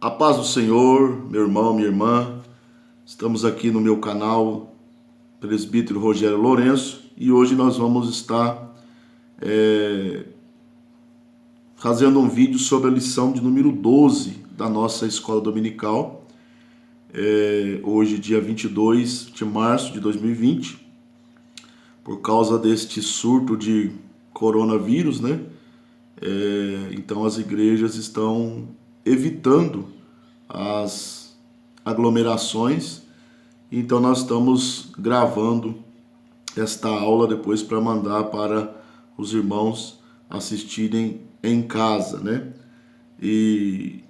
A paz do Senhor, meu irmão, minha irmã. Estamos aqui no meu canal Presbítero Rogério Lourenço e hoje nós vamos estar fazendo um vídeo sobre a lição de número 12 da nossa escola dominical. Hoje, dia 22 de março de 2020, por causa deste surto de coronavírus, né? Então as igrejas estão evitando as aglomerações, então nós estamos gravando esta aula depois para mandar para os irmãos assistirem em casa, né? E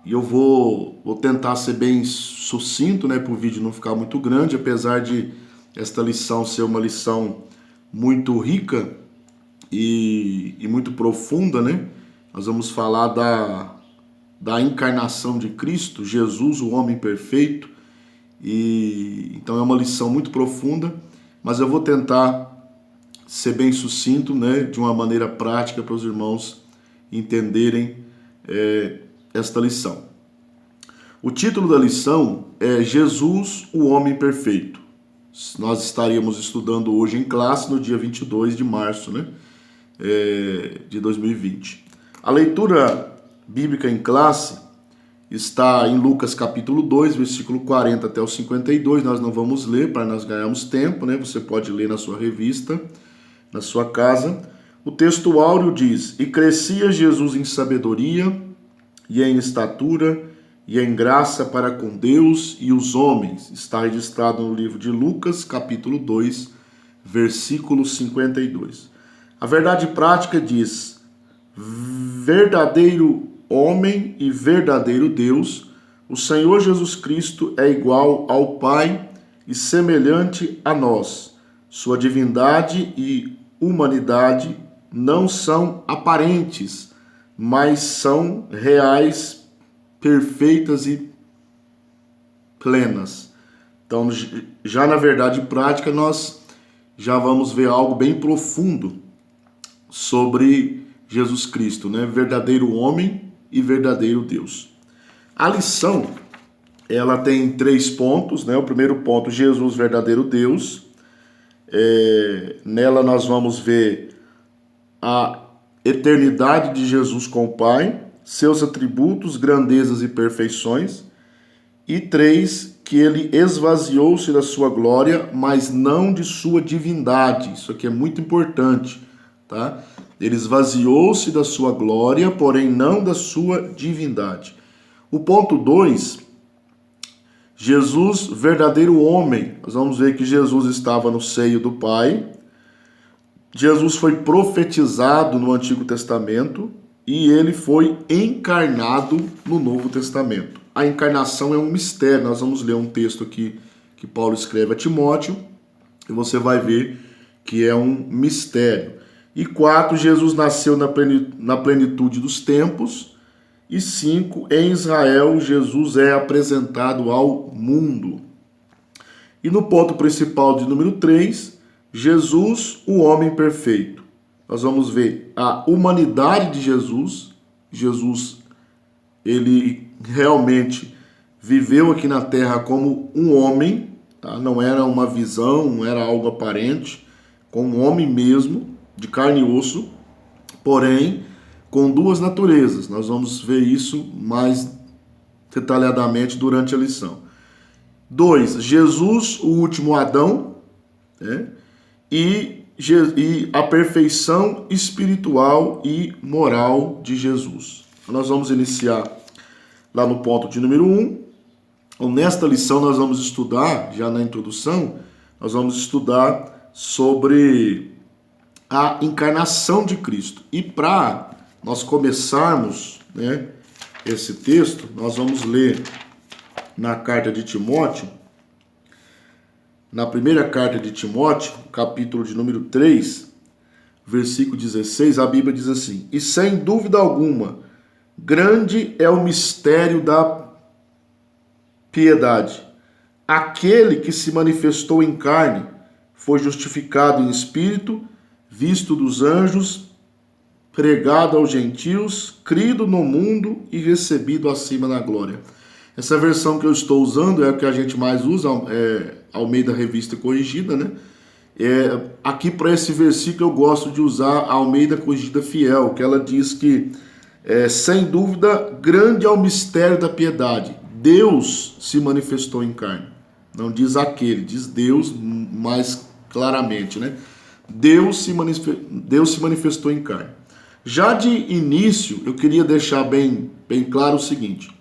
eu vou tentar ser bem sucinto, né, para o vídeo não ficar muito grande, apesar de esta lição ser uma lição muito rica e muito profunda, né? Nós vamos falar da encarnação de Cristo, Jesus, o homem perfeito, e então é uma lição muito profunda, mas eu vou tentar ser bem sucinto, né, de uma maneira prática para os irmãos entenderem esta lição. O título da lição é Jesus, o homem perfeito. Nós estaríamos estudando hoje em classe no dia 22 de março, né, de 2020. A leitura bíblica em classe está em Lucas capítulo 2, versículo 40 até o 52. Nós não vamos ler para nós ganharmos tempo, né? Você pode ler na sua revista, na sua casa. O texto áureo diz: E crescia Jesus em sabedoria e em estatura e em graça para com Deus e os homens. Está registrado no livro de Lucas capítulo 2, versículo 52. A verdade prática diz: verdadeiro homem e verdadeiro Deus, o Senhor Jesus Cristo é igual ao Pai e semelhante a nós. Sua divindade e humanidade não são aparentes, mas são reais, perfeitas e plenas. Então, já na verdade prática, nós já vamos ver algo bem profundo sobre Jesus Cristo, né? Verdadeiro homem e verdadeiro Deus. A lição, ela tem 3 pontos, né? O primeiro ponto, Jesus, verdadeiro Deus. Nela nós vamos ver a eternidade de Jesus com o Pai, seus atributos, grandezas e perfeições. E 3, que ele esvaziou-se da sua glória, mas não de sua divindade. Isso aqui é muito importante, tá? Ele esvaziou-se da sua glória, porém não da sua divindade. O ponto 2, Jesus, verdadeiro homem. Nós vamos ver que Jesus estava no seio do Pai. Jesus foi profetizado no Antigo Testamento e ele foi encarnado no Novo Testamento. A encarnação é um mistério. Nós vamos ler um texto aqui que Paulo escreve a Timóteo e você vai ver que é um mistério. E 4, Jesus nasceu na plenitude dos tempos. E 5, em Israel, Jesus é apresentado ao mundo. E no ponto principal de número 3, Jesus, o homem perfeito. Nós vamos ver a humanidade de Jesus. Jesus, ele realmente viveu aqui na terra como um homem, tá? Não era uma visão, não era algo aparente, como um homem mesmo, de carne e osso, porém com 2 naturezas. Nós vamos ver isso mais detalhadamente durante a lição. 2, Jesus, o último Adão, né? E a perfeição espiritual e moral de Jesus. Nós vamos iniciar lá no ponto de número 1. Então, nesta lição nós vamos estudar, já na introdução, nós vamos estudar sobre a encarnação de Cristo. E para nós começarmos, né, esse texto, nós vamos ler na carta de Timóteo, na primeira carta de Timóteo, capítulo de número 3, versículo 16, a Bíblia diz assim: E sem dúvida alguma, grande é o mistério da piedade. Aquele que se manifestou em carne foi justificado em espírito, visto dos anjos, pregado aos gentios, crido no mundo e recebido acima na glória. Essa versão que eu estou usando é a que a gente mais usa, Almeida Revista Corrigida, né? Aqui para esse versículo eu gosto de usar a Almeida Corrigida Fiel, que ela diz que, sem dúvida, grande é o mistério da piedade. Deus se manifestou em carne. Não diz aquele, diz Deus mais claramente, né? Deus se manifestou em carne. Já de início, eu queria deixar bem claro o seguinte.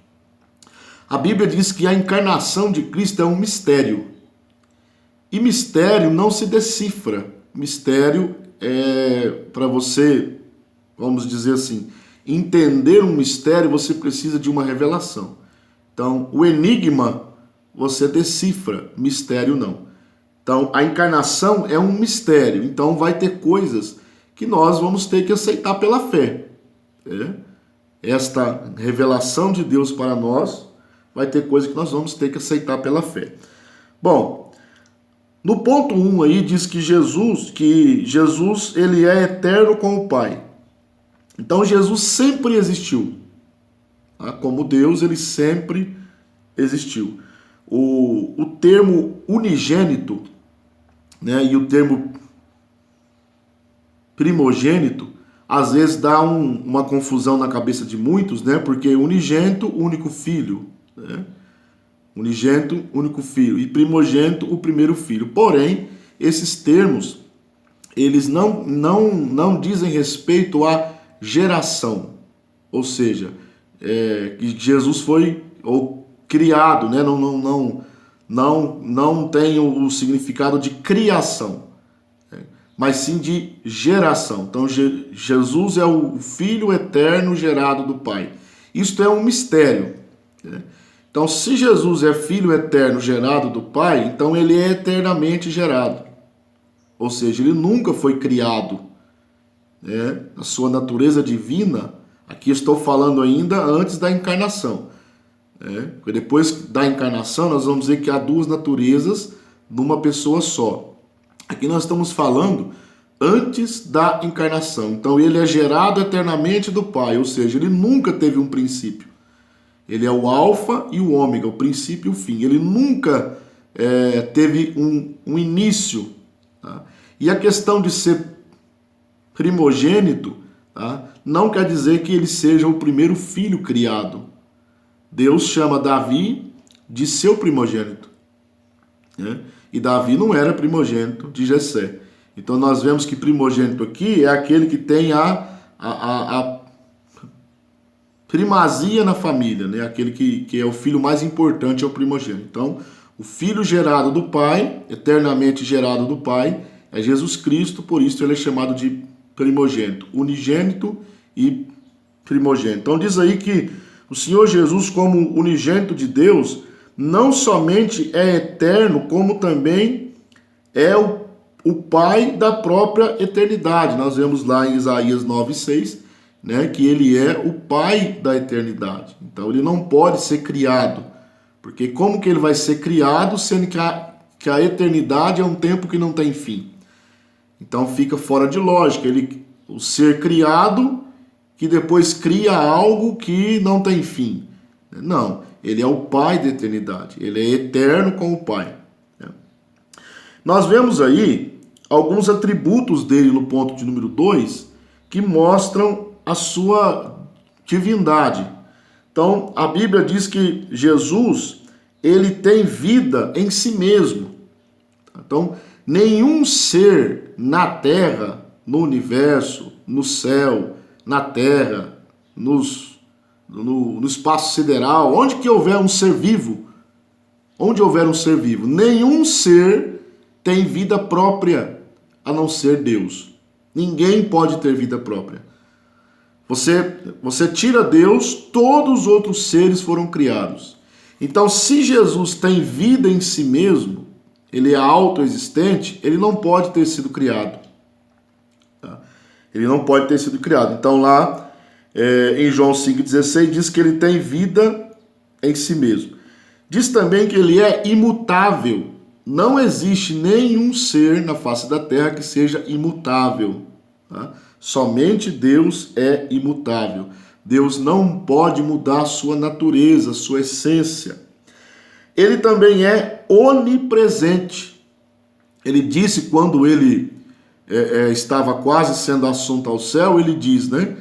A Bíblia diz que a encarnação de Cristo é um mistério. E mistério não se decifra. Mistério é para você, vamos dizer assim, entender um mistério, você precisa de uma revelação. Então, o enigma você decifra, mistério não. Então, a encarnação é um mistério. Então, vai ter coisas que nós vamos ter que aceitar pela fé. Esta revelação de Deus para nós vai ter coisas que nós vamos ter que aceitar pela fé. Bom, no ponto 1 aí diz que Jesus ele é eterno com o Pai. Então, Jesus sempre existiu. Tá? Como Deus, ele sempre existiu. O termo unigênito, né, e o termo primogênito, às vezes dá uma confusão na cabeça de muitos, né, porque unigênito, único filho, né, unigênito, único filho, e primogênito, o primeiro filho. Porém, esses termos, eles não dizem respeito à geração, ou seja, que Jesus foi criado, né? Não tem o significado de criação, né? Mas sim de geração. Então, Jesus é o Filho eterno gerado do Pai. Isto é um mistério, né? Então, se Jesus é Filho eterno gerado do Pai, então ele é eternamente gerado. Ou seja, ele nunca foi criado, né? A sua natureza divina, aqui estou falando ainda antes da encarnação. Porque depois da encarnação nós vamos dizer que há duas naturezas numa pessoa só. Aqui nós estamos falando antes da encarnação. Então ele é gerado eternamente do Pai, ou seja, ele nunca teve um princípio. Ele é o alfa e o ômega, o princípio e o fim. Ele nunca teve um início. Tá? E a questão de ser primogênito, tá, não quer dizer que ele seja o primeiro filho criado. Deus chama Davi de seu primogênito, né? E Davi não era primogênito de Jessé. Então nós vemos que primogênito aqui é aquele que tem a primazia na família, né? Aquele que é o filho mais importante, é o primogênito. Então, o filho gerado do Pai, eternamente gerado do Pai, é Jesus Cristo, por isso ele é chamado de primogênito, unigênito e primogênito. Então diz aí que o Senhor Jesus, como unigênito de Deus, não somente é eterno, como também é o Pai da própria eternidade. Nós vemos lá em Isaías 9,6, né, que ele é o Pai da eternidade. Então ele não pode ser criado, porque como que ele vai ser criado, sendo que a eternidade é um tempo que não tem fim? Então fica fora de lógica o ser criado que depois cria algo que não tem fim. Não, ele é o Pai da eternidade, ele é eterno com o Pai. Nós vemos aí alguns atributos dele no ponto de número 2 que mostram a sua divindade. Então, a Bíblia diz que Jesus, ele tem vida em si mesmo. Então, nenhum ser na terra, no universo, no céu, na terra, no espaço sideral, onde que houver um ser vivo, nenhum ser tem vida própria a não ser Deus. Ninguém pode ter vida própria. Você tira Deus, todos os outros seres foram criados. Então, se Jesus tem vida em si mesmo, ele é autoexistente, ele não pode ter sido criado. Tá? Ele não pode ter sido criado. Então lá em João 5,16 diz que ele tem vida em si mesmo. Diz também que ele é imutável. Não existe nenhum ser na face da terra que seja imutável. Tá? Somente Deus é imutável. Deus não pode mudar sua natureza, sua essência. Ele também é onipresente. Ele disse quando ele estava quase sendo assunto ao céu, ele diz, né?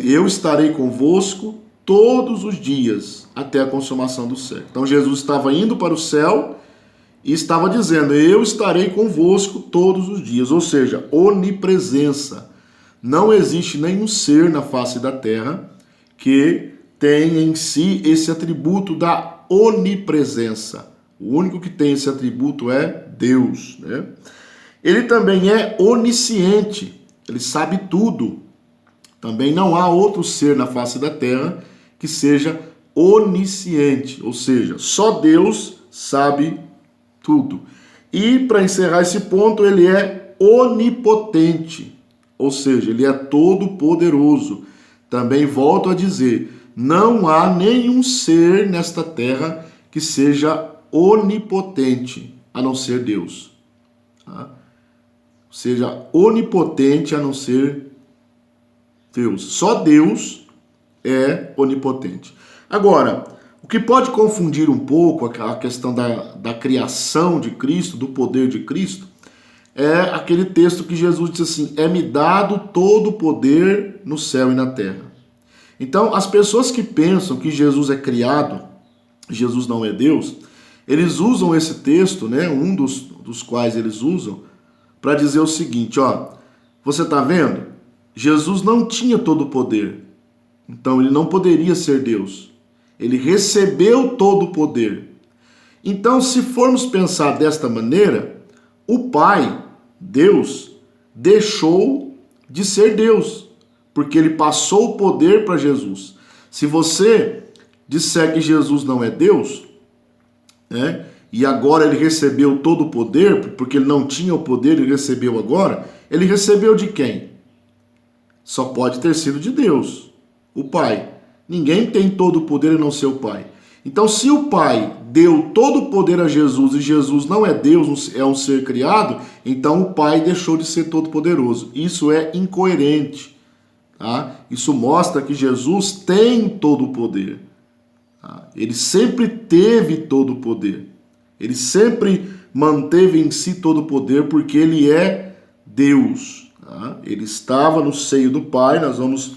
Eu estarei convosco todos os dias até a consumação do século. Então Jesus estava indo para o céu e estava dizendo, eu estarei convosco todos os dias, ou seja, onipresença. Não existe nenhum ser na face da terra que tenha em si esse atributo da onipresença. O único que tem esse atributo é Deus, né? Ele também é onisciente, ele sabe tudo. Também não há outro ser na face da terra que seja onisciente, ou seja, só Deus sabe tudo. E para encerrar esse ponto, ele é onipotente, ou seja, ele é todo poderoso. Também volto a dizer, não há nenhum ser nesta terra que seja onipotente, a não ser Deus. Tá? Seja onipotente a não ser Deus. Só Deus é onipotente. Agora, o que pode confundir um pouco a questão da criação de Cristo, do poder de Cristo, é aquele texto que Jesus diz assim, é-me dado todo o poder no céu e na terra. Então, as pessoas que pensam que Jesus é criado, Jesus não é Deus, eles usam esse texto, né, um dos quais eles usam, para dizer o seguinte, ó, você está vendo? Jesus não tinha todo o poder, então ele não poderia ser Deus. Ele recebeu todo o poder. Então, se formos pensar desta maneira, o Pai, Deus, deixou de ser Deus, porque ele passou o poder para Jesus. Se você disser que Jesus não é Deus, né, e agora ele recebeu todo o poder, porque ele não tinha o poder, ele recebeu agora, ele recebeu de quem? Só pode ter sido de Deus, o Pai. Ninguém tem todo o poder a não ser o Pai. Então, se o Pai deu todo o poder a Jesus e Jesus não é Deus, é um ser criado, então o Pai deixou de ser todo poderoso. Isso é incoerente. Tá? Isso mostra que Jesus tem todo o poder. Tá? Ele sempre teve todo o poder. Ele sempre manteve em si todo o poder porque ele é Deus. Tá? Ele estava no seio do Pai, nós vamos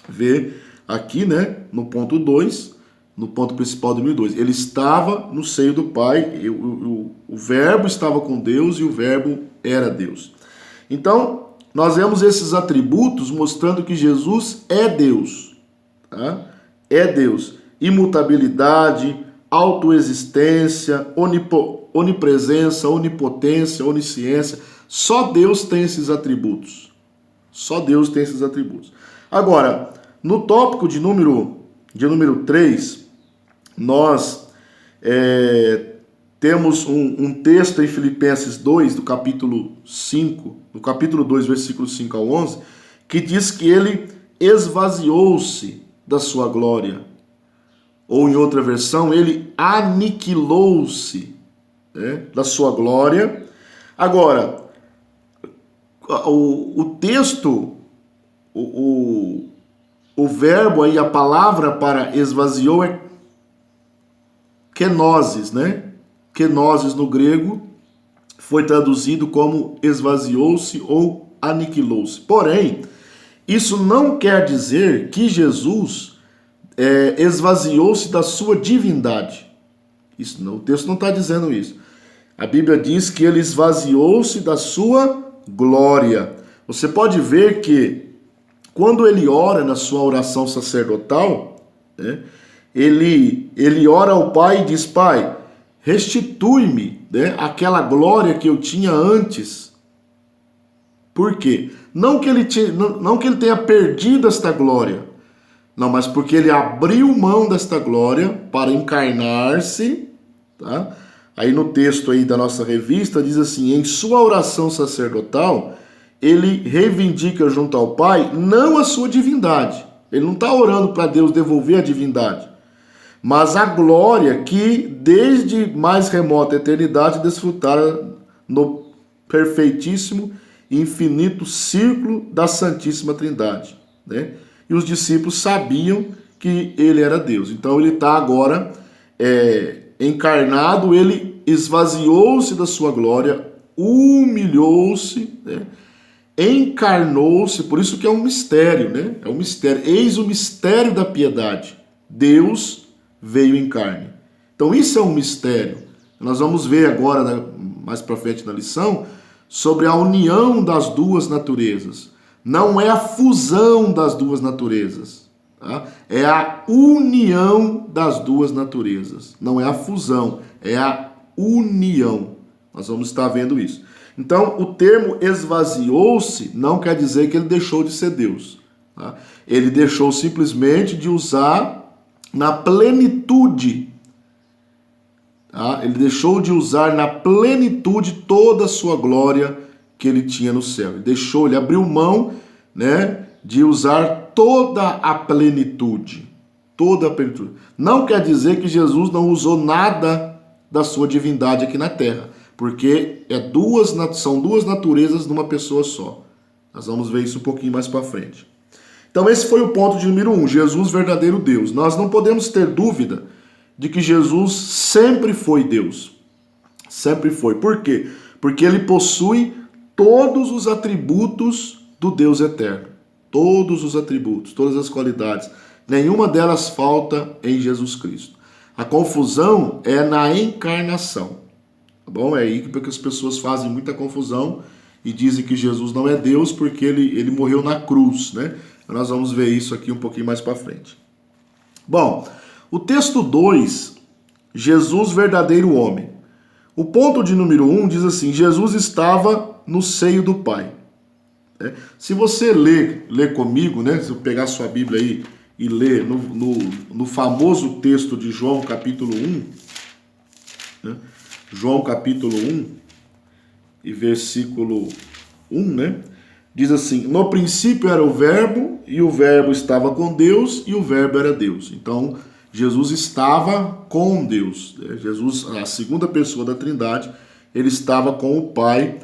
ver aqui, né, no ponto 2, no ponto principal do 2. Ele estava no seio do Pai, o Verbo estava com Deus e o Verbo era Deus. Então, nós vemos esses atributos mostrando que Jesus é Deus. Tá? É Deus. Imutabilidade, autoexistência, onipresença, onipotência, onisciência. Só Deus tem esses atributos. Só Deus tem esses atributos. Agora, no tópico de número 3, nós temos um texto em Filipenses 2, do capítulo 5, no capítulo 2, versículos 5 ao 11, que diz que ele esvaziou-se da sua glória. Ou em outra versão, ele aniquilou-se, né, da sua glória. Agora, o texto, o verbo aí, a palavra para esvaziou é kenosis, né? Kenosis no grego foi traduzido como esvaziou-se ou aniquilou-se. Porém, isso não quer dizer que Jesus esvaziou-se da sua divindade. Isso não, o texto não está dizendo isso. A Bíblia diz que ele esvaziou-se da sua glória. Você pode ver que quando ele ora na sua oração sacerdotal, né, ele ora ao Pai e diz, Pai, restitui-me, né, aquela glória que eu tinha antes. Por quê? Não que ele tenha perdido esta glória, não, mas porque ele abriu mão desta glória para encarnar-se, tá? Aí no texto aí da nossa revista diz assim, em sua oração sacerdotal, ele reivindica junto ao Pai não a sua divindade. Ele não está orando para Deus devolver a divindade, mas a glória que desde mais remota eternidade desfrutara no perfeitíssimo infinito círculo da Santíssima Trindade, né? E os discípulos sabiam que ele era Deus. Então ele está agora encarnado, ele esvaziou-se da sua glória, humilhou-se, né? Encarnou-se, por isso que é um mistério, né? É um mistério. Eis o mistério da piedade. Deus veio em carne. Então isso é um mistério. Nós vamos ver agora, mais para frente na lição, sobre a união das duas naturezas. Não é a fusão das duas naturezas, tá? É a união das duas naturezas. Não é a fusão, é a união. Nós vamos estar vendo isso. Então, o termo esvaziou-se não quer dizer que ele deixou de ser Deus, tá? Ele deixou simplesmente de usar na plenitude, tá? Ele deixou de usar na plenitude toda a sua glória que ele tinha no céu. Ele abriu mão, né, de usar toda a plenitude. Toda a plenitude. Não quer dizer que Jesus não usou nada da sua divindade aqui na terra, porque são duas naturezas numa pessoa só. Nós vamos ver isso um pouquinho mais para frente. Então esse foi o ponto de número 1, Jesus verdadeiro Deus. Nós não podemos ter dúvida de que Jesus sempre foi Deus. Sempre foi. Por quê? Porque ele possui todos os atributos do Deus eterno. Todos os atributos, todas as qualidades. Nenhuma delas falta em Jesus Cristo. A confusão é na encarnação. Tá bom? É aí que as pessoas fazem muita confusão e dizem que Jesus não é Deus porque ele morreu na cruz, né? Nós vamos ver isso aqui um pouquinho mais para frente. Bom, o texto 2, Jesus verdadeiro homem. O ponto de número 1 diz assim, Jesus estava no seio do Pai. Se você ler comigo, né? Se eu pegar sua Bíblia aí e ler no famoso texto de João capítulo 1, né? João capítulo 1 e versículo 1, né? Diz assim, no princípio era o verbo, e o verbo estava com Deus, e o verbo era Deus. Então, Jesus estava com Deus. Jesus, a segunda pessoa da Trindade, ele estava com o Pai,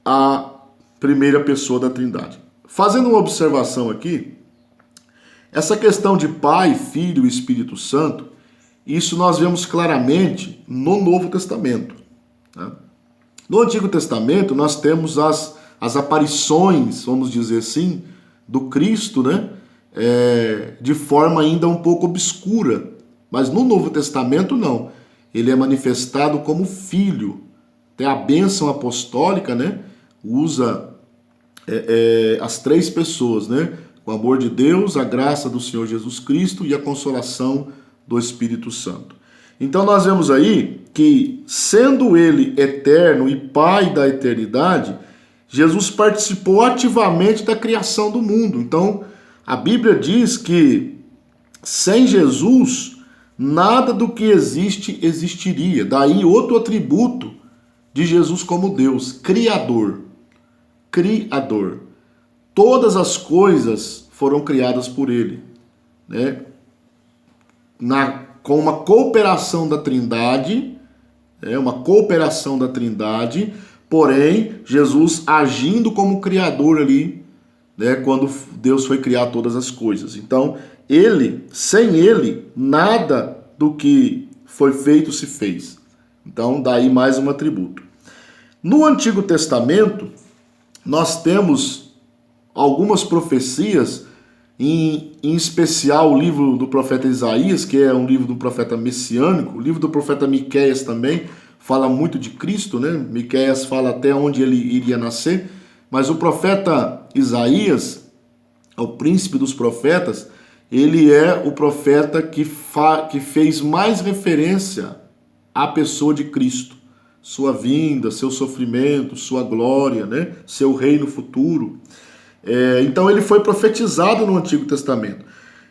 a primeira pessoa da Trindade. Fazendo uma observação aqui, essa questão de Pai, Filho e Espírito Santo, isso nós vemos claramente no Novo Testamento, tá? No Antigo Testamento nós temos as aparições, vamos dizer assim, do Cristo, né? De forma ainda um pouco obscura. Mas no Novo Testamento não. Ele é manifestado como Filho. Tem a bênção apostólica, né? Usa as três pessoas, né? O amor de Deus, a graça do Senhor Jesus Cristo e a consolação do Espírito Santo. Então nós vemos aí que, sendo ele eterno e Pai da eternidade, Jesus participou ativamente da criação do mundo. Então a Bíblia diz que sem Jesus nada do que existe existiria. Daí outro atributo de Jesus como Deus, Criador. Criador. Todas as coisas foram criadas por ele, né? Com uma cooperação da Trindade, porém, Jesus agindo como Criador ali, né, quando Deus foi criar todas as coisas. Então, sem ele, nada do que foi feito se fez. Então, daí mais um atributo. No Antigo Testamento, nós temos algumas profecias, em especial o livro do profeta Isaías, que é um livro do profeta messiânico. O livro do profeta Miqueias também fala muito de Cristo, né? Miqueias fala até onde ele iria nascer, mas o profeta Isaías, o príncipe dos profetas, ele é o profeta que fez mais referência à pessoa de Cristo, sua vinda, seu sofrimento, sua glória, né? Seu reino futuro. Então ele foi profetizado no Antigo Testamento.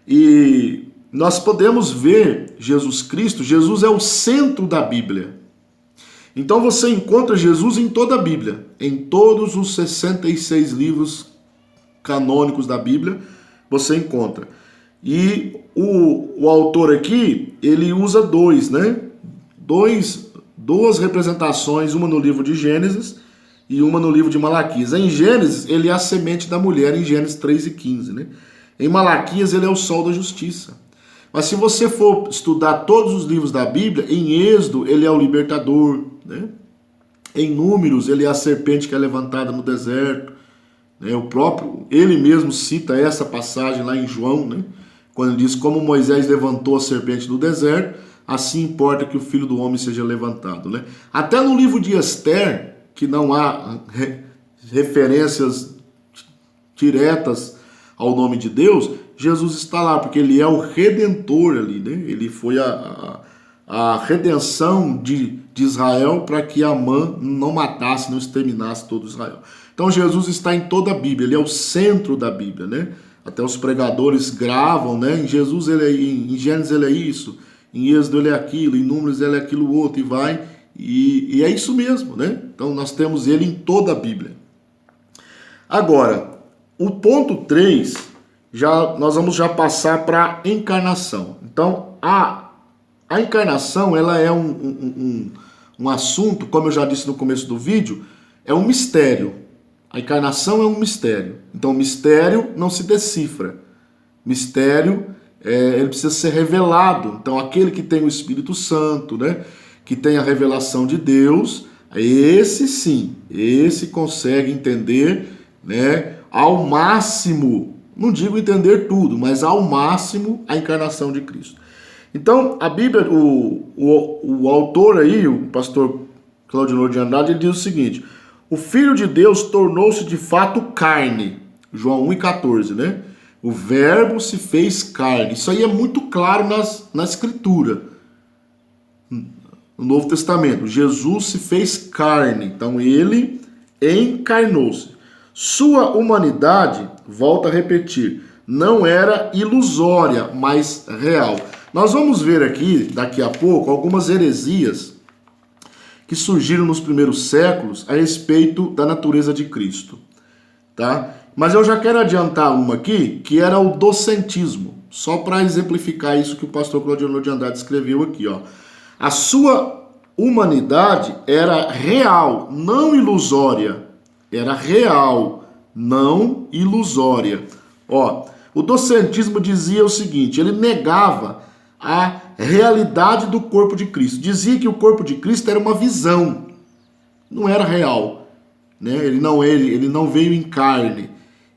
E nós podemos ver Jesus Cristo, Jesus é o centro da Bíblia. Então você encontra Jesus em toda a Bíblia, em todos os 66 livros canônicos da Bíblia, você encontra. E o autor aqui, ele usa duas representações, uma no livro de Gênesis e uma no livro de Malaquias. Em Gênesis, ele é a semente da mulher, em Gênesis 3:15, né? Em Malaquias, ele é o sol da justiça. Mas se você for estudar todos os livros da Bíblia, em Êxodo, ele é o libertador, né? Em Números, ele é a serpente que é levantada no deserto, né? Ele mesmo cita essa passagem lá em João, né? Quando ele diz, como Moisés levantou a serpente no deserto, assim importa que o Filho do Homem seja levantado, né? Até no livro de Ester, que não há referências diretas ao nome de Deus, Jesus está lá, porque ele é o Redentor ali, né? Ele foi a redenção de Israel para que Amã não matasse, não exterminasse todo Israel. Então Jesus está em toda a Bíblia, ele é o centro da Bíblia, né? Até os pregadores gravam, né? Em Jesus ele é, em Gênesis ele é isso, em Êxodo ele é aquilo, em Números ele é aquilo outro, e vai, e é isso mesmo, né? Então nós temos ele em toda a Bíblia. Agora, o ponto 3, nós vamos já passar para a encarnação. Então, a encarnação, ela é um assunto, como eu já disse no começo do vídeo, é um mistério. A encarnação é um mistério. Então, o mistério não se decifra. Mistério, ele precisa ser revelado. Então, aquele que tem o Espírito Santo, né, que tem a revelação de Deus, esse sim, esse consegue entender, né, ao máximo, não digo entender tudo, mas ao máximo a encarnação de Cristo. Então, a Bíblia, o autor aí, o pastor Claudionor de Andrade, ele diz o seguinte: o Filho de Deus tornou-se de fato carne, João 1,14, né? O verbo se fez carne. Isso aí é muito claro na Escritura, no Novo Testamento. Jesus se fez carne, então ele encarnou-se. Sua humanidade, volto a repetir, não era ilusória, mas real. Nós vamos ver aqui, daqui a pouco, algumas heresias que surgiram nos primeiros séculos a respeito da natureza de Cristo, tá? Mas eu já quero adiantar uma aqui, que era o docentismo, só para exemplificar isso que o pastor Claudionor de Andrade escreveu aqui, ó. A sua humanidade era real, não ilusória. Era real, não ilusória. Ó, o docentismo dizia o seguinte: ele negava a realidade do corpo de Cristo. Dizia que o corpo de Cristo era uma visão, não era real, né? Ele não veio em carne.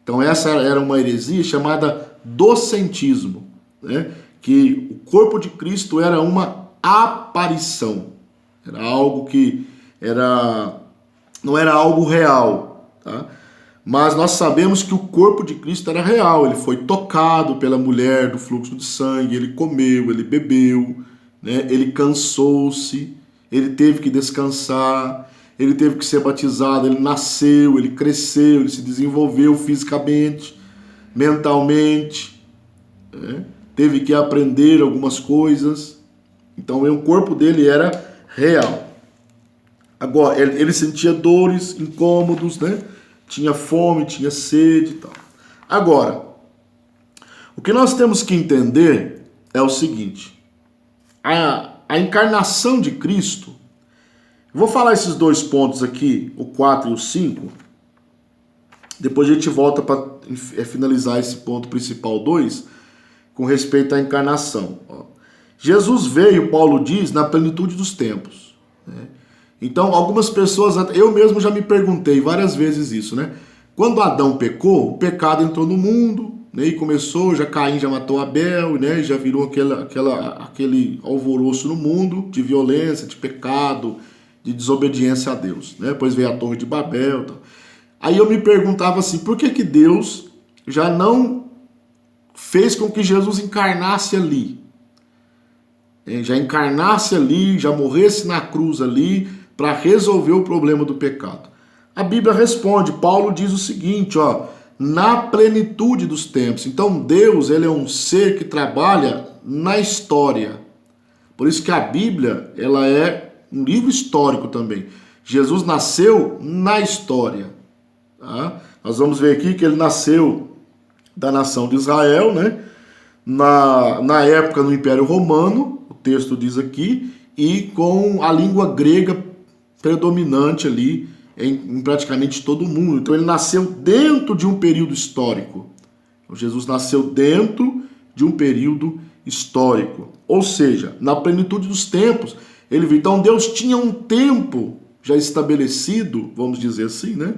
Então essa era uma heresia chamada docentismo, né? Que o corpo de Cristo era uma aparição, era algo que não era algo real, tá? Mas nós sabemos que o corpo de Cristo era real. Ele foi tocado pela mulher do fluxo de sangue, ele comeu, ele bebeu, né? Ele cansou-se, ele teve que descansar, ele teve que ser batizado, ele nasceu, ele cresceu, ele se desenvolveu fisicamente, mentalmente, né? Teve que aprender algumas coisas. Então o corpo dele era real. Agora, ele sentia dores, incômodos, né? Tinha fome, tinha sede e tal. Agora, o que nós temos que entender é o seguinte: a encarnação de Cristo, vou falar esses dois pontos aqui, o 4 e o 5, depois a gente volta para finalizar esse ponto principal 2, com respeito à encarnação. Jesus veio, Paulo diz, na plenitude dos tempos, né? Então, algumas pessoas, eu mesmo já me perguntei várias vezes isso, né? Quando Adão pecou, o pecado entrou no mundo, né? E começou, Caim já matou Abel, né? Já virou aquele alvoroço no mundo de violência, de pecado, de desobediência a Deus, né? Depois veio a Torre de Babel. Tal. Aí eu me perguntava assim, por que Deus já não fez com que Jesus encarnasse ali? Já encarnasse ali, já morresse na cruz ali, para resolver o problema do pecado. A Bíblia responde, Paulo diz o seguinte, ó, na plenitude dos tempos. Então Deus, ele é um ser que trabalha na história. Por isso que a Bíblia, ela é um livro histórico também. Jesus nasceu na história. Tá? Nós vamos ver aqui que ele nasceu da nação de Israel, né? Na época no Império Romano, o texto diz aqui, e com a língua grega predominante ali em praticamente todo mundo. Então ele nasceu dentro de um período histórico. Então, Jesus nasceu dentro de um período histórico. Ou seja, na plenitude dos tempos, ele veio. Então Deus tinha um tempo já estabelecido, vamos dizer assim, né,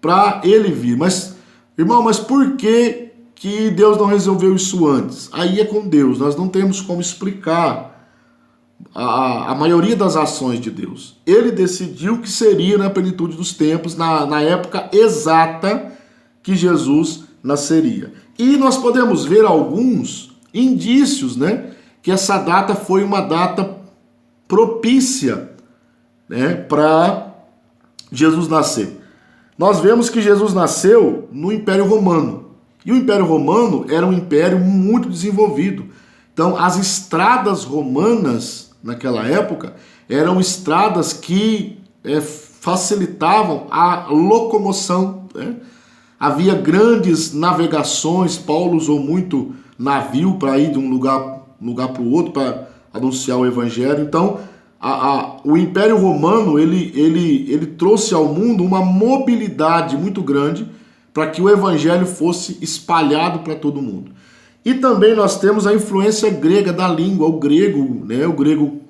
para ele vir. Mas, irmão, mas por que Deus não resolveu isso antes? Aí é com Deus, nós não temos como explicar a maioria das ações de Deus. Ele decidiu que seria na plenitude dos tempos, na época exata que Jesus nasceria. E nós podemos ver alguns indícios, né, que essa data foi uma data propícia, né, para Jesus nascer. Nós vemos que Jesus nasceu no Império Romano. E o Império Romano era um império muito desenvolvido. Então, as estradas romanas, naquela época, eram estradas que facilitavam a locomoção, né? Havia grandes navegações, Paulo usou muito navio para ir de um lugar para o outro, para anunciar o Evangelho. Então, o Império Romano, ele trouxe ao mundo uma mobilidade muito grande para que o Evangelho fosse espalhado para todo mundo. E também nós temos a influência grega da língua, o grego, né? O grego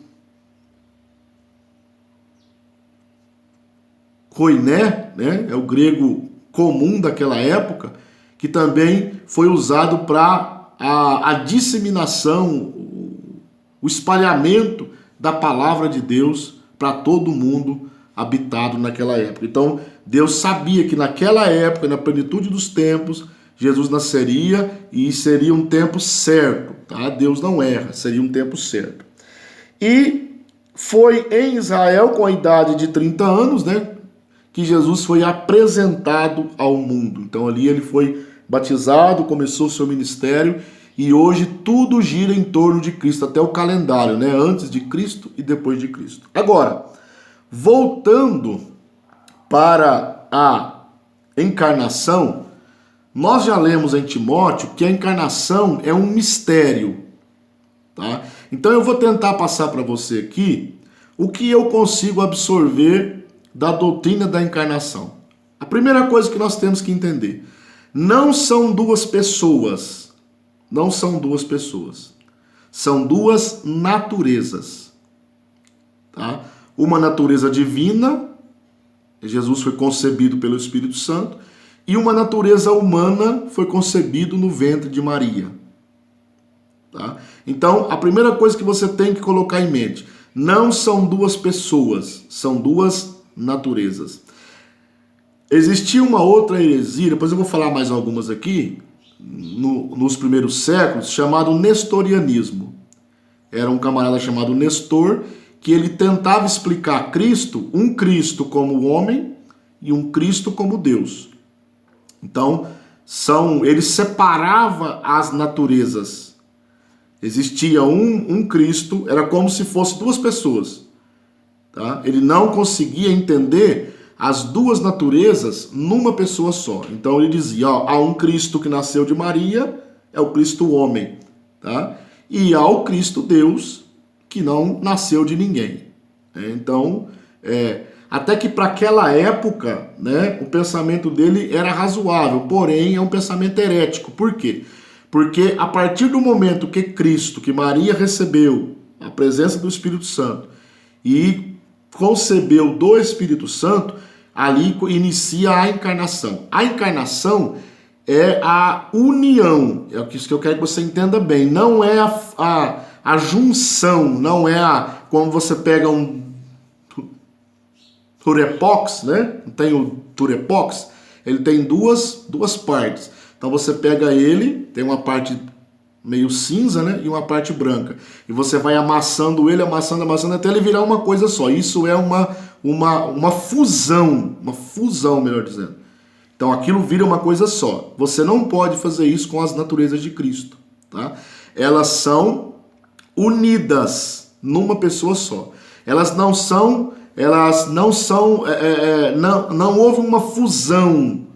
koiné, né? É o grego comum daquela época, que também foi usado para a disseminação, o espalhamento da palavra de Deus para todo mundo habitado naquela época. Então, Deus sabia que naquela época, na plenitude dos tempos, Jesus nasceria e seria um tempo certo, tá? Deus não erra, seria um tempo certo. E foi em Israel, com a idade de 30 anos, né, que Jesus foi apresentado ao mundo. Então ali ele foi batizado, começou o seu ministério e hoje tudo gira em torno de Cristo, até o calendário, né, antes de Cristo e depois de Cristo. Agora, voltando para a encarnação, nós já lemos em Timóteo que a encarnação é um mistério, tá? Então eu vou tentar passar para você aqui o que eu consigo absorver da doutrina da encarnação. A primeira coisa que nós temos que entender, não são duas pessoas, são duas naturezas, tá? Uma natureza divina, Jesus foi concebido pelo Espírito Santo, e uma natureza humana foi concebido no ventre de Maria. Tá? Então, a primeira coisa que você tem que colocar em mente, não são duas pessoas, são duas naturezas. Existia uma outra heresia, depois eu vou falar mais algumas aqui, nos primeiros séculos, chamado nestorianismo. Era um camarada chamado Nestor, que ele tentava explicar Cristo, um Cristo como homem e um Cristo como Deus. Então, ele separava as naturezas. Existia um Cristo, era como se fosse duas pessoas. Tá? Ele não conseguia entender as duas naturezas numa pessoa só. Então ele dizia, ó, há um Cristo que nasceu de Maria, é o Cristo homem. Tá? E há o Cristo Deus, que não nasceu de ninguém. Então, até que para aquela época, né, o pensamento dele era razoável, porém é um pensamento herético. Por quê? Porque a partir do momento que Cristo, que Maria recebeu a presença do Espírito Santo e concebeu do Espírito Santo, ali inicia a encarnação. A encarnação é a união, é isso que eu quero que você entenda bem, não é a junção, não é como você pega um Turepox, né? Tem o Turepox, ele tem duas partes. Então você pega ele, tem uma parte meio cinza, né? E uma parte branca. E você vai amassando ele, amassando, até ele virar uma coisa só. Isso é uma fusão, melhor dizendo. Então aquilo vira uma coisa só. Você não pode fazer isso com as naturezas de Cristo, tá? Elas são unidas numa pessoa só. Não houve uma fusão.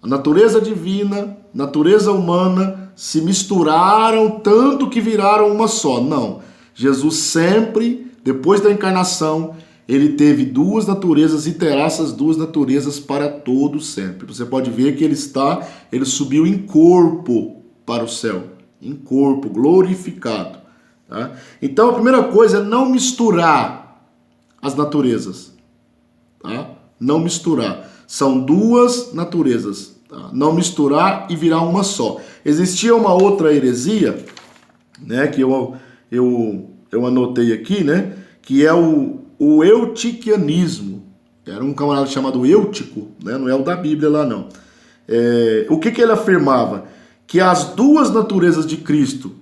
A natureza divina, natureza humana se misturaram tanto que viraram uma só. Não. Jesus sempre, depois da encarnação, ele teve duas naturezas e terá essas duas naturezas para todo sempre. Você pode ver que ele subiu em corpo para o céu, em corpo, glorificado. Tá? Então a primeira coisa é não misturar as naturezas. Tá? Não misturar. São duas naturezas. Tá? Não misturar e virar uma só. Existia uma outra heresia, né, que eu anotei aqui, né, que é o eutiquianismo. Era um camarada chamado Eutico, né, não é o da Bíblia lá não. O que ele afirmava? Que as duas naturezas de Cristo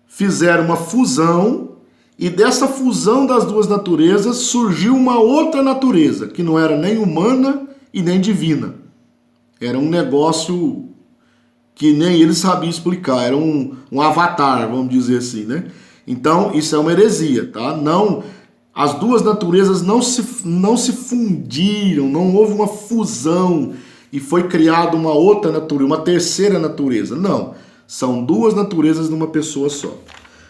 fizeram uma fusão, e dessa fusão das duas naturezas surgiu uma outra natureza, que não era nem humana e nem divina. Era um negócio que nem ele sabia explicar, era um avatar, vamos dizer assim, né? Então, isso é uma heresia, tá? Não, as duas naturezas não se fundiram, não houve uma fusão e foi criada uma outra natureza, uma terceira natureza. Não, são duas naturezas numa pessoa só.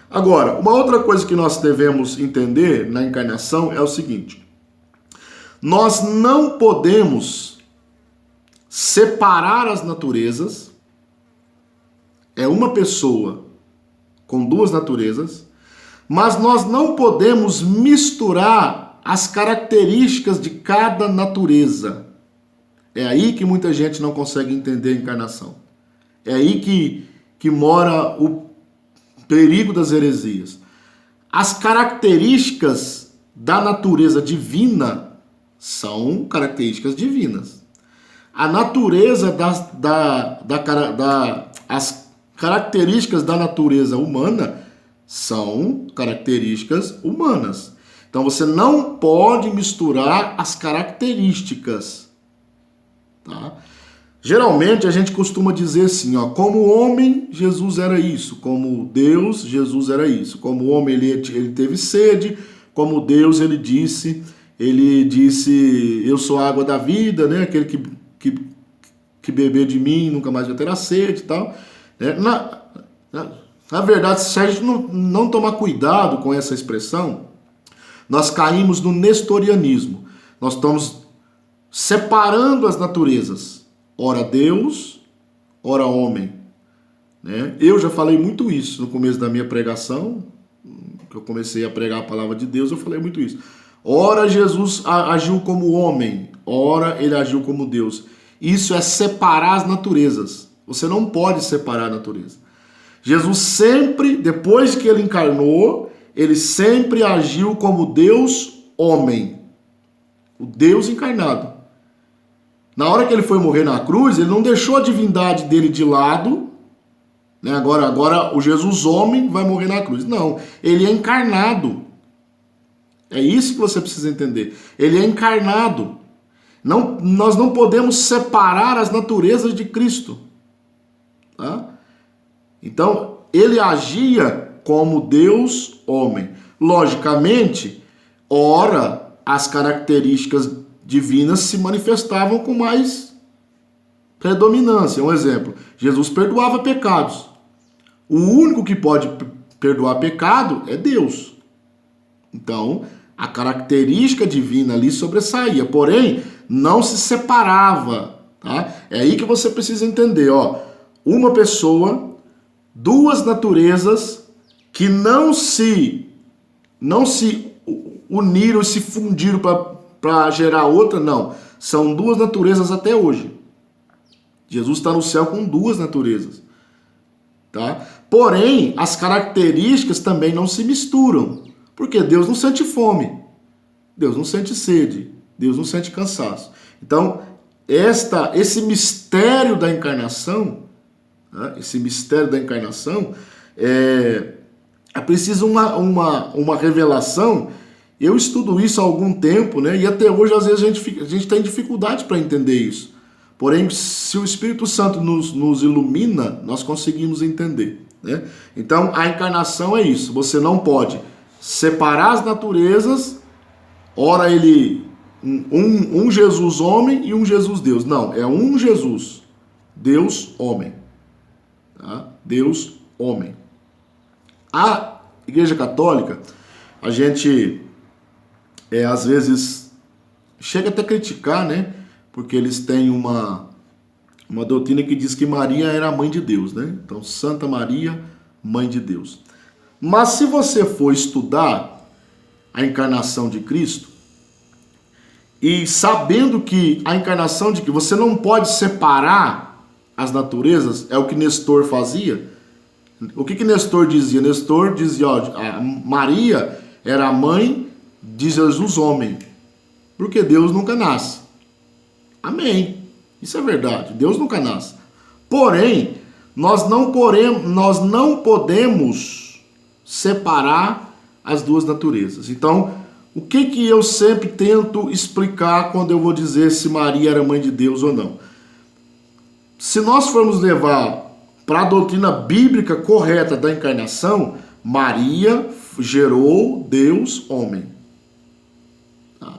Agora, uma outra coisa que nós devemos entender na encarnação é o seguinte: nós não podemos separar as naturezas. É uma pessoa com duas naturezas, mas nós não podemos misturar as características de cada natureza. É aí que muita gente não consegue entender a encarnação. É aí que mora o perigo das heresias. As características da natureza divina são características divinas. A natureza as características da natureza humana são características humanas. Então você não pode misturar as características. Tá? Geralmente a gente costuma dizer assim, ó, como homem, Jesus era isso, como Deus, Jesus era isso, como homem ele teve sede, como Deus ele disse, eu sou a água da vida, né? Aquele que beber de mim nunca mais vai ter a sede e tal. Na verdade, se a gente não tomar cuidado com essa expressão, nós caímos no nestorianismo. Nós estamos separando as naturezas. Ora Deus, ora homem. Né? Eu já falei muito isso no começo da minha pregação, que eu comecei a pregar a palavra de Deus, eu falei muito isso. Ora Jesus agiu como homem, ora ele agiu como Deus. Isso é separar as naturezas. Você não pode separar a natureza. Jesus sempre, depois que ele encarnou, ele sempre agiu como Deus homem. O Deus encarnado. Na hora que ele foi morrer na cruz, ele não deixou a divindade dele de lado. Né? Agora o Jesus homem vai morrer na cruz. Não, ele é encarnado. É isso que você precisa entender. Ele é encarnado. Não, nós não podemos separar as naturezas de Cristo. Tá? Então, ele agia como Deus homem. Logicamente, ora, as características divinas se manifestavam com mais predominância. Um exemplo, Jesus perdoava pecados. O único que pode perdoar pecado é Deus. Então, a característica divina ali sobressaía, porém, não se separava. Tá? É aí que você precisa entender, ó. Uma pessoa, duas naturezas que não se uniram, se fundiram para gerar outra, não. São duas naturezas até hoje. Jesus está no céu com duas naturezas. Tá? Porém, as características também não se misturam. Porque Deus não sente fome. Deus não sente sede. Deus não sente cansaço. Então, esse mistério da encarnação, esse mistério da encarnação, é preciso uma revelação. Eu estudo isso há algum tempo, né? E até hoje, às vezes, a gente tem dificuldade para entender isso. Porém, se o Espírito Santo nos ilumina, nós conseguimos entender. Né? Então, a encarnação é isso. Você não pode separar as naturezas, ora ele, um Jesus homem e um Jesus Deus. Não, é um Jesus, Deus homem. Tá? Deus homem. A Igreja Católica, a gente às vezes chega até a criticar, né? Porque eles têm uma doutrina que diz que Maria era a mãe de Deus, né? Então, Santa Maria, mãe de Deus. Mas se você for estudar a encarnação de Cristo, e sabendo que a encarnação de que você não pode separar as naturezas, é o que Nestor fazia. O que Nestor dizia? Nestor dizia, ó, a Maria era a mãe de Jesus homem, porque Deus nunca nasce. Amém. Isso é verdade, Deus nunca nasce. Porém, nós não podemos separar as duas naturezas. Então, o que eu sempre tento explicar quando eu vou dizer se Maria era mãe de Deus ou não? Se nós formos levar para a doutrina bíblica correta da encarnação, Maria gerou Deus homem.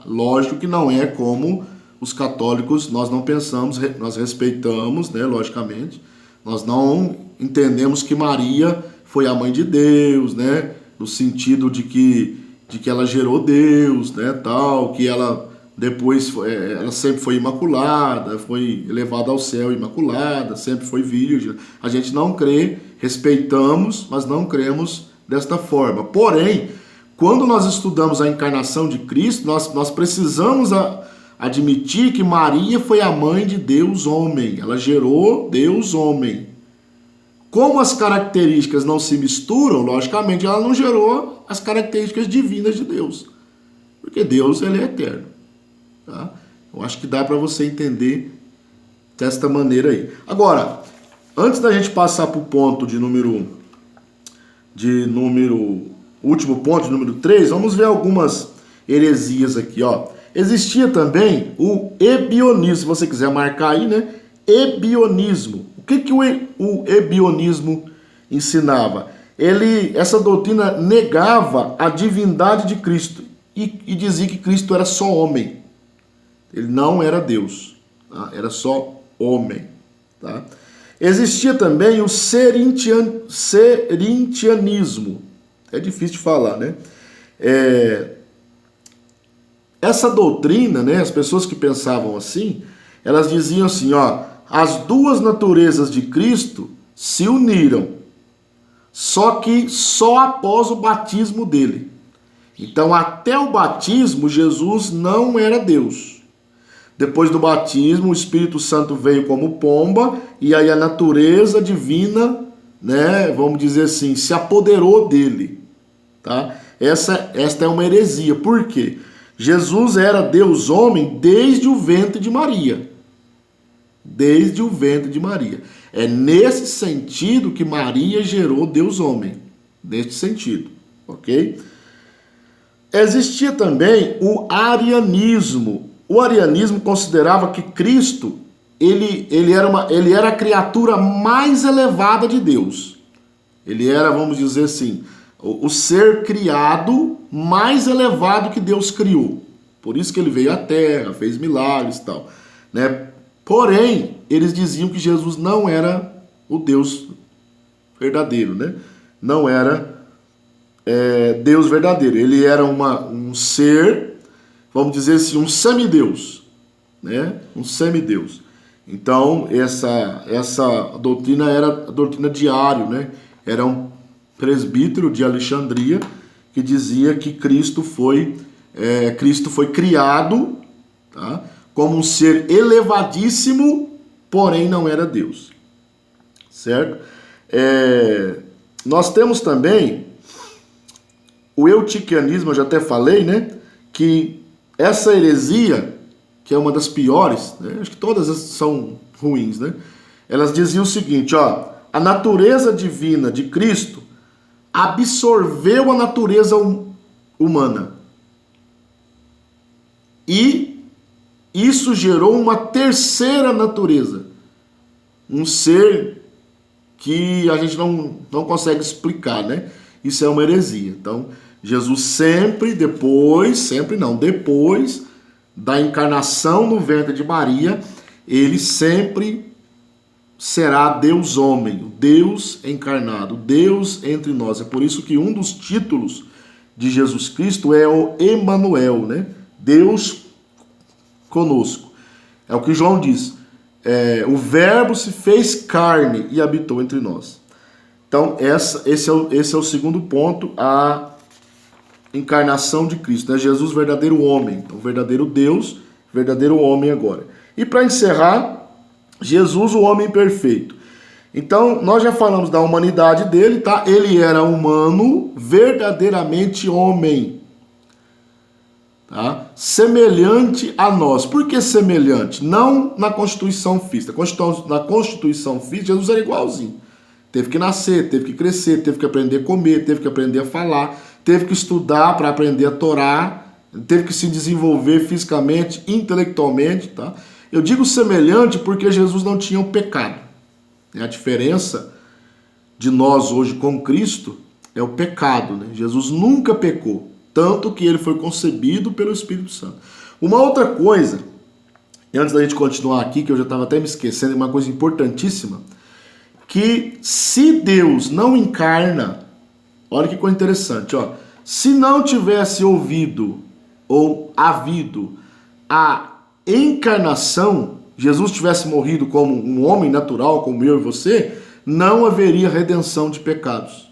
Lógico que não é como os católicos, nós não pensamos, nós respeitamos, né, logicamente, nós não entendemos que Maria foi a mãe de Deus, né, no sentido de que ela gerou Deus, né, tal, que ela depois, ela sempre foi imaculada, foi elevada ao céu imaculada, sempre foi virgem. A gente não crê, respeitamos, mas não cremos desta forma. Porém, quando nós estudamos a encarnação de Cristo, nós precisamos admitir que Maria foi a mãe de Deus homem. Ela gerou Deus homem. Como as características não se misturam, logicamente ela não gerou as características divinas de Deus. Porque Deus, ele é eterno. Tá? Eu acho que dá para você entender desta maneira aí. Agora, antes da gente passar para o ponto último ponto, número 3, vamos ver algumas heresias aqui, ó. Existia também o ebionismo, se você quiser marcar aí, né? Ebionismo. O que o ebionismo ensinava? Essa doutrina negava a divindade de Cristo e dizia que Cristo era só homem. Ele não era Deus, tá? Era só homem. Tá? Existia também o serintianismo. É difícil de falar, né? Essa doutrina, né, as pessoas que pensavam assim, elas diziam assim, ó, as duas naturezas de Cristo se uniram, só que só após o batismo dele. Então, até o batismo, Jesus não era Deus. Depois do batismo, o Espírito Santo veio como pomba, e aí a natureza divina, né, vamos dizer assim, se apoderou dele. Tá? Esta é uma heresia. Por quê? Jesus era Deus homem desde o ventre de Maria. Desde o ventre de Maria. É nesse sentido que Maria gerou Deus homem. Neste sentido. Ok? Existia também o arianismo. O arianismo considerava que Cristo ele era a criatura mais elevada de Deus. Ele era, vamos dizer assim, o ser criado mais elevado que Deus criou. Por isso que ele veio à Terra, fez milagres e tal. Né? Porém, eles diziam que Jesus não era o Deus verdadeiro. Né? Não era Deus verdadeiro. Ele era um ser, vamos dizer assim, um semideus. Né? Um semideus. Então, essa doutrina era a doutrina de Ário. Né? Era um presbítero de Alexandria que dizia que Cristo foi criado, tá, como um ser elevadíssimo, porém não era Deus. Certo? Nós temos também o eutiquianismo, eu já até falei, né, que essa heresia, que é uma das piores, né, acho que todas são ruins, né, elas diziam o seguinte, ó, a natureza divina de Cristo absorveu a natureza humana. E isso gerou uma terceira natureza. Um ser que a gente não consegue explicar, né? Isso é uma heresia. Então, Jesus depois da encarnação no ventre de Maria, ele sempre será Deus homem, Deus encarnado, Deus entre nós. É por isso que um dos títulos de Jesus Cristo é o Emanuel, né? Deus conosco. É o que João diz. O verbo se fez carne e habitou entre nós. Então, esse é o segundo ponto, a encarnação de Cristo, né? Jesus, verdadeiro homem. Então, verdadeiro Deus, verdadeiro homem agora. E para encerrar, Jesus, o homem perfeito. Então, nós já falamos da humanidade dele, tá? Ele era humano, verdadeiramente homem. Tá? Semelhante a nós. Por que semelhante? Não na constituição física. Na constituição física, Jesus era igualzinho. Teve que nascer, teve que crescer, teve que aprender a comer, teve que aprender a falar, teve que estudar para aprender a Torá, teve que se desenvolver fisicamente, intelectualmente. Tá? Eu digo semelhante porque Jesus não tinha o pecado. A diferença de nós hoje com Cristo é o pecado, né? Jesus nunca pecou, tanto que ele foi concebido pelo Espírito Santo. Uma outra coisa, antes da gente continuar aqui, que eu já estava até me esquecendo, uma coisa importantíssima, que se Deus não encarna, olha que coisa interessante, ó, se não tivesse ouvido ou havido a encarnação, Jesus tivesse morrido como um homem natural, como eu e você, não haveria redenção de pecados.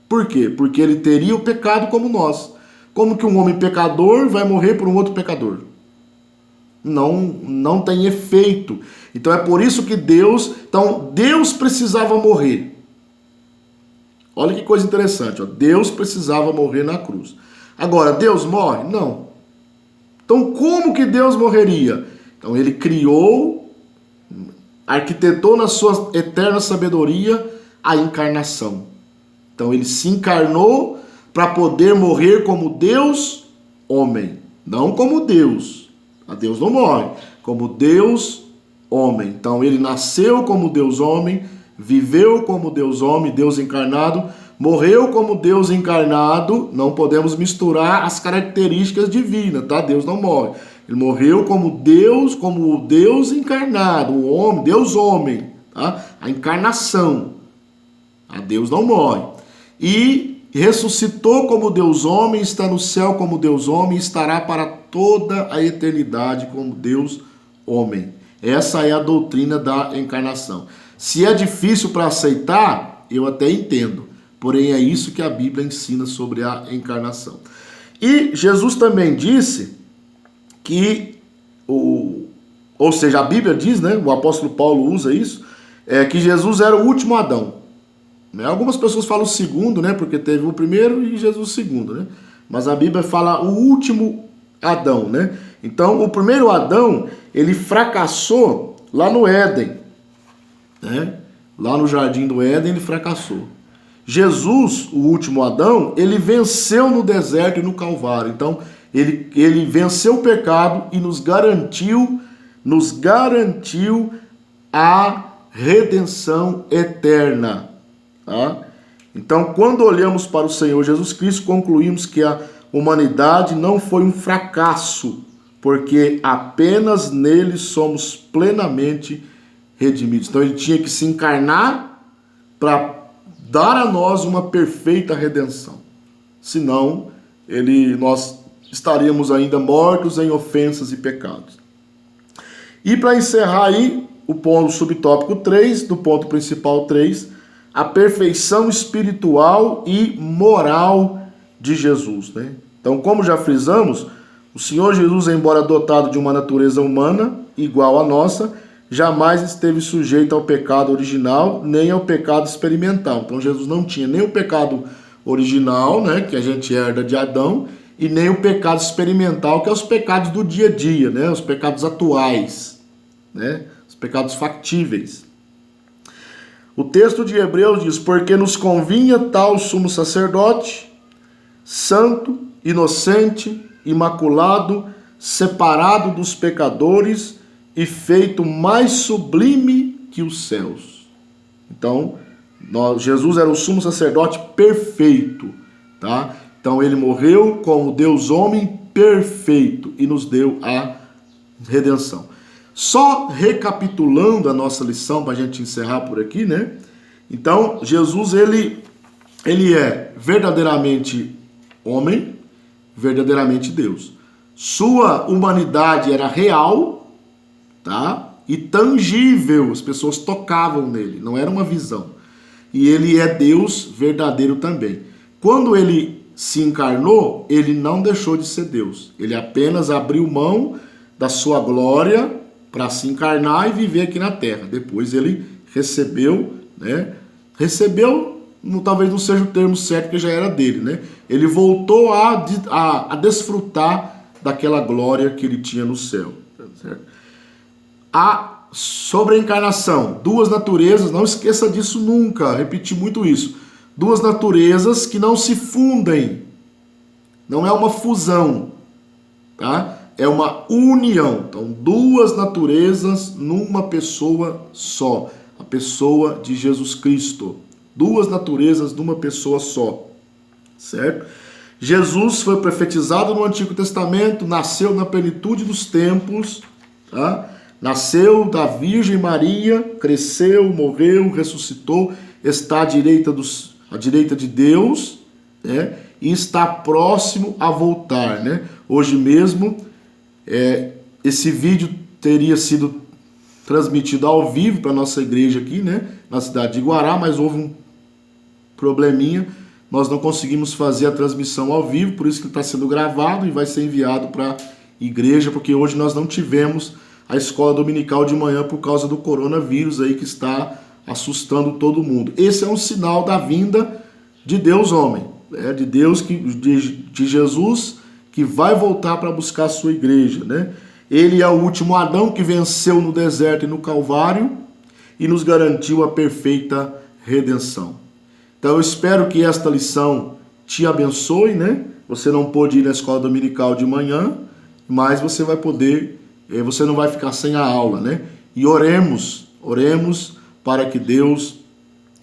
Por quê? Porque ele teria o pecado como nós. Como que um homem pecador vai morrer por um outro pecador? Não tem efeito. Então é por isso que Deus precisava morrer. Olha que coisa interessante, ó. Deus precisava morrer na cruz. Agora, Deus morre? Não. Então como que Deus morreria? Então ele criou, arquitetou na sua eterna sabedoria a encarnação. Então ele se encarnou para poder morrer como Deus homem, não como Deus. A Deus não morre, como Deus homem. Então ele nasceu como Deus homem, viveu como Deus homem, Deus encarnado, morreu como Deus encarnado. Não podemos misturar as características divinas, tá? Deus não morre. Ele morreu como Deus encarnado, o homem, Deus homem, tá? A encarnação. A Deus não morre. E ressuscitou como Deus homem, está no céu como Deus homem, e estará para toda a eternidade como Deus homem. Essa é a doutrina da encarnação. Se é difícil para aceitar, eu até entendo. Porém, é isso que a Bíblia ensina sobre a encarnação. E Jesus também disse que, ou seja, a Bíblia diz, né, o apóstolo Paulo usa isso, que Jesus era o último Adão. Né? Algumas pessoas falam o segundo, né, porque teve o primeiro e Jesus o segundo, né? Mas a Bíblia fala o último Adão, né? Então, o primeiro Adão, ele fracassou lá no Éden, né? Lá no jardim do Éden, ele fracassou. Jesus, o último Adão, ele venceu no deserto e no Calvário. Então, ele venceu o pecado e nos garantiu a redenção eterna. Tá? Então, quando olhamos para o Senhor Jesus Cristo, concluímos que a humanidade não foi um fracasso, porque apenas nele somos plenamente redimidos. Então, ele tinha que se encarnar para dar a nós uma perfeita redenção. Senão, nós estaríamos ainda mortos em ofensas e pecados. E para encerrar aí, o subtópico 3, do ponto principal 3, a perfeição espiritual e moral de Jesus, né? Então, como já frisamos, o Senhor Jesus, embora dotado de uma natureza humana igual à nossa, jamais esteve sujeito ao pecado original, nem ao pecado experimental. Então, Jesus não tinha nem o pecado original, né, que a gente herda de Adão, e nem o pecado experimental, que é os pecados do dia a dia, né, os pecados atuais, né, os pecados factíveis. O texto de Hebreus diz: porque nos convinha tal sumo sacerdote, santo, inocente, imaculado, separado dos pecadores e feito mais sublime que os céus. Então, Jesus era o sumo sacerdote perfeito, tá? Então ele morreu como Deus homem perfeito e nos deu a redenção. Só recapitulando a nossa lição para a gente encerrar por aqui, né? Então, Jesus, ele é verdadeiramente homem, verdadeiramente Deus. Sua humanidade era real, tá? E tangível, as pessoas tocavam nele, não era uma visão. E ele é Deus verdadeiro também. Quando ele se encarnou, ele não deixou de ser Deus. Ele apenas abriu mão da sua glória para se encarnar e viver aqui na terra. Depois ele recebeu, né? Recebeu, talvez não seja o termo certo, porque já era dele, né? Ele voltou a desfrutar daquela glória que ele tinha no céu. Certo? Sobre a encarnação, duas naturezas, não esqueça disso nunca, repeti muito isso. Duas naturezas que não se fundem, não é uma fusão, tá? É uma união. Então, duas naturezas numa pessoa só, a pessoa de Jesus Cristo. Duas naturezas numa pessoa só, certo? Jesus foi profetizado no Antigo Testamento, nasceu na plenitude dos tempos, tá? Nasceu da Virgem Maria, cresceu, morreu, ressuscitou, está à direita de Deus, né? E está próximo a voltar, né? Hoje mesmo, esse vídeo teria sido transmitido ao vivo para a nossa igreja aqui, né? Na cidade de Guará, mas houve um probleminha. Nós não conseguimos fazer a transmissão ao vivo, por isso que está sendo gravado e vai ser enviado para a igreja, porque hoje nós não tivemos a escola dominical de manhã por causa do coronavírus aí que está assustando todo mundo. Esse é um sinal da vinda de Deus homem, de Deus, de Jesus, que vai voltar para buscar a sua igreja, né? Ele é o último Adão que venceu no deserto e no Calvário e nos garantiu a perfeita redenção. Então eu espero que esta lição te abençoe, né? Você não pôde ir na escola dominical de manhã, mas você vai poder, você não vai ficar sem a aula, né? E oremos para que Deus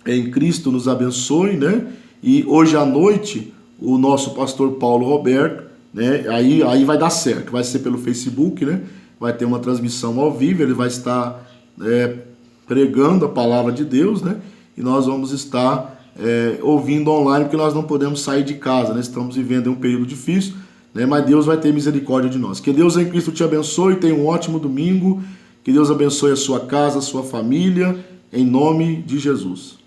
em Cristo nos abençoe, né? E hoje à noite o nosso pastor Paulo Roberto, né? Aí vai dar certo, vai ser pelo Facebook, né? Vai ter uma transmissão ao vivo, ele vai estar pregando a palavra de Deus, né? E nós vamos estar ouvindo online, porque nós não podemos sair de casa, né? Estamos vivendo um período difícil, né? Mas Deus vai ter misericórdia de nós. Que Deus em Cristo te abençoe, tenha um ótimo domingo, que Deus abençoe a sua casa, a sua família, em nome de Jesus.